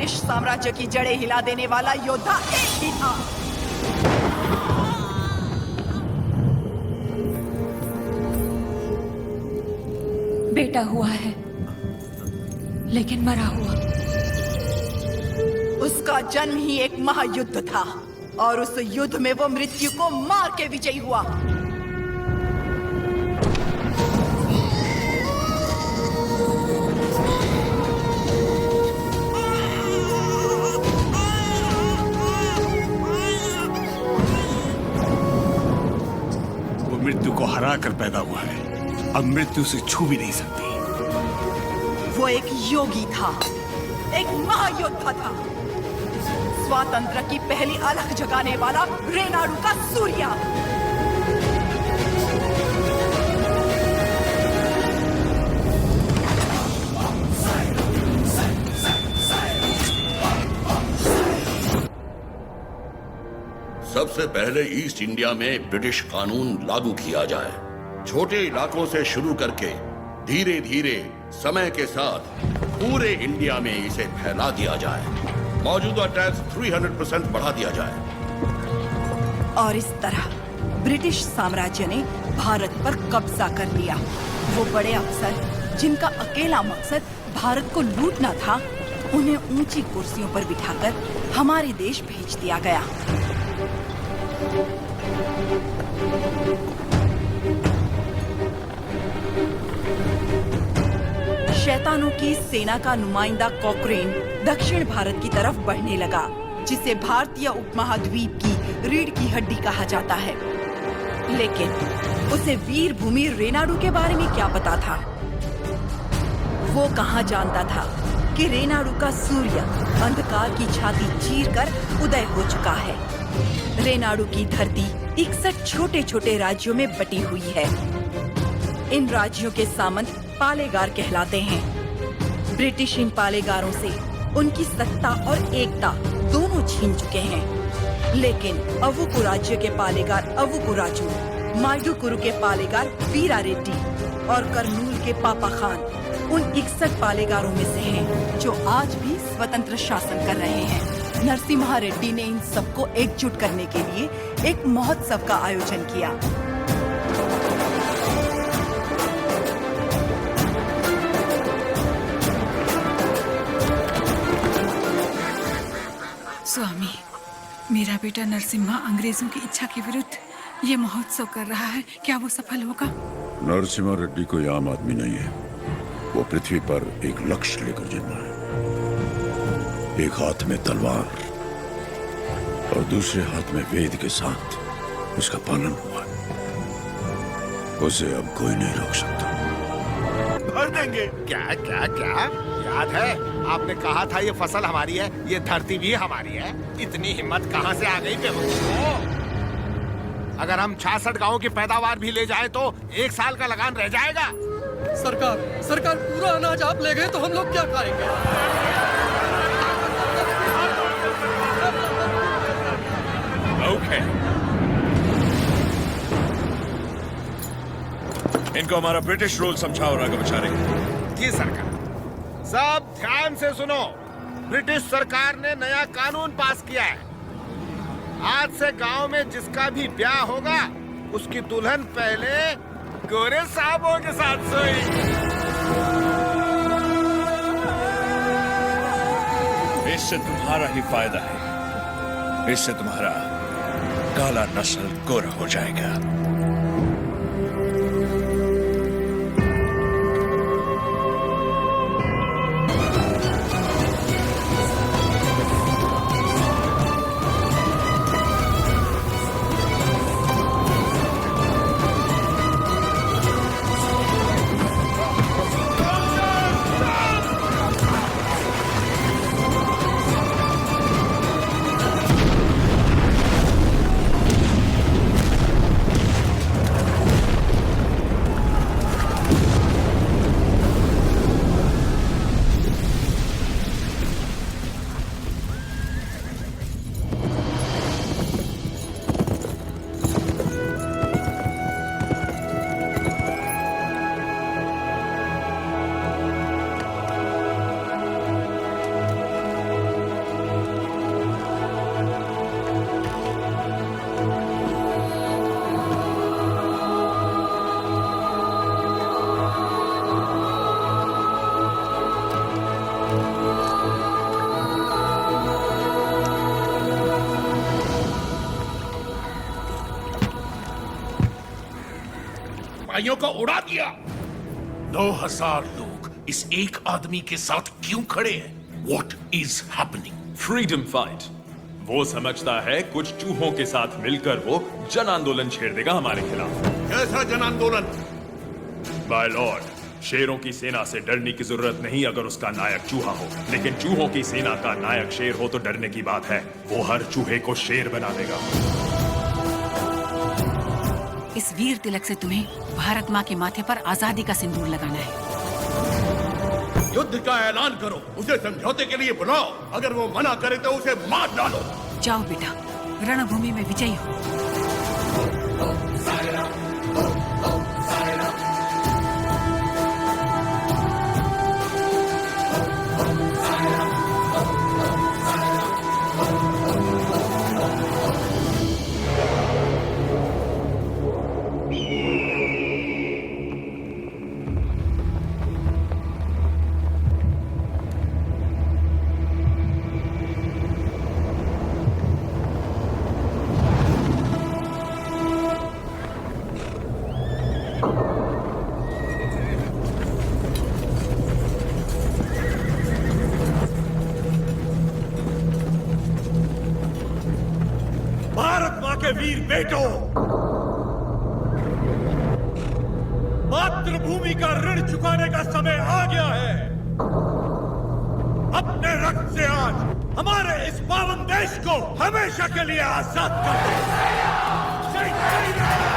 British साम्राज्य की जड़ें हिला देने वाला योद्धा एक ही था। बेटा हुआ है, लेकिन मरा हुआ। उसका जन्म ही एक महायुद्ध था और उस युद्ध में वो मृत्यु को मार के विजयी हुआ। वो मृत्यु को हरा कर पैदा हुआ है, अब मृत्यु से छू भी नहीं सकती। वो एक योगी था, एक महायोद्धा था, स्वातंत्र की पहली अलख जगाने वाला रेनाडू का सूर्य। सबसे पहले ईस्ट इंडिया में ब्रिटिश कानून लागू किया जाए। छोटे इलाकों से शुरू करके धीरे धीरे समय के साथ पूरे इंडिया में इसे फैला दिया जाए। मौजूदा टैक्स 300% बढ़ा दिया जाए। और इस तरह ब्रिटिश साम्राज्य ने भारत पर कब्जा कर लिया। वो बड़े अफसर जिनका अकेला मकसद भारत को लूटना था, उन्हें ऊंची कुर्सियों पर बिठाकर हमारे देश भेज दिया गया। शैतानों की सेना का नुमाइंदा कॉकरेन दक्षिण भारत की तरफ बढ़ने लगा, जिसे भारतीय उपमहाद्वीप की रीढ़ की हड्डी कहा जाता है। लेकिन उसे वीर भूमि रेनाडू के बारे में क्या पता था? वो कहाँ जानता था कि रेनाडू का सूर्य अंधकार की छाती चीरकर उदय हो चुका है। रेनाडू की धरती 61 छोटे छोटे राज्यों में बटी हुई है। इन राज्यों के सामंत पालेगार कहलाते हैं। ब्रिटिश इन पालेगारों से उनकी सत्ता और एकता दोनों छीन चुके हैं। लेकिन अवुकु राज्य के पालेगार अवुकु राजू, माइडुकुरु के पालेगार वीरा रेड्डी और कर्नूल के पापा खान उन 61 पालेगारों में से हैं, जो आज भी स्वतंत्र शासन कर रहे हैं। नरसिम्हा रेड्डी ने इन सबको एकजुट करने के लिए एक महोत्सव का आयोजन किया। स्वामी, मेरा बेटा नरसिम्हा अंग्रेजों की इच्छा के विरुद्ध ये महोत्सव कर रहा है, क्या वो सफल होगा? नरसिम्हा रेड्डी कोई आम आदमी नहीं है। वो पृथ्वी पर एक लक्ष्य लेकर जन्मा है। एक हाथ में तलवार और दूसरे हाथ में वेद के साथ उसका पालन हुआ। उसे अब कोई नहीं रोक सकता। भर देंगे। क्या क्या क्या याद है आपने कहा था ये फसल हमारी है, ये धरती भी हमारी है। इतनी हिम्मत कहाँ से आ गई बेवकूफ को? अगर हम 66 गांवों की पैदावार भी ले जाए तो 1 साल का लगान रह जाएगा। सरकार पूरा अनाज आप ले गए तो हम लोग क्या खाएंगे? ओके, इनको हमारा ब्रिटिश रूल समझाओ राघवाचारी। जी सरकार। सब ध्यान से सुनो। ब्रिटिश सरकार ने नया कानून पास किया है। आज से गांव में जिसका भी ब्याह होगा, उसकी दुल्हन पहले गोरे साहबों के साथ सोएगी। इससे तुम्हारा ही फायदा है। इससे तुम्हारा काला नस्ल गोरा हो जाएगा। सिपाहियों को उड़ा दिया। 9,000 लोग इस एक आदमी के साथ क्यों खड़े हैं? What is happening? Freedom fight. वो समझता है कुछ चूहों के साथ मिलकर वो जन आंदोलन छेड़ देगा हमारे खिलाफ। कैसा जन आंदोलन? माय लॉर्ड, शेरों की सेना से डरने की जरूरत नहीं अगर उसका नायक चूहा हो, लेकिन चूहों की सेना का नायक शेर हो तो डरने की बात है। वो हर चूहे को शेर बना देगा। इस वीर तिलक से तुम्हें भारत माँ के माथे पर आजादी का सिंदूर लगाना है। युद्ध का ऐलान करो, उसे समझौते के लिए बुलाओ। अगर वो मना करे तो उसे मार डालो। जाओ बेटा, रणभूमि में विजयी हो। भारत मां के वीर बेटों, मातृभूमि का ऋण चुकाने का समय आ गया है। अपने रक्त से आज हमारे इस पावन देश को हमेशा के लिए आजाद कर दो। जय श्री राम।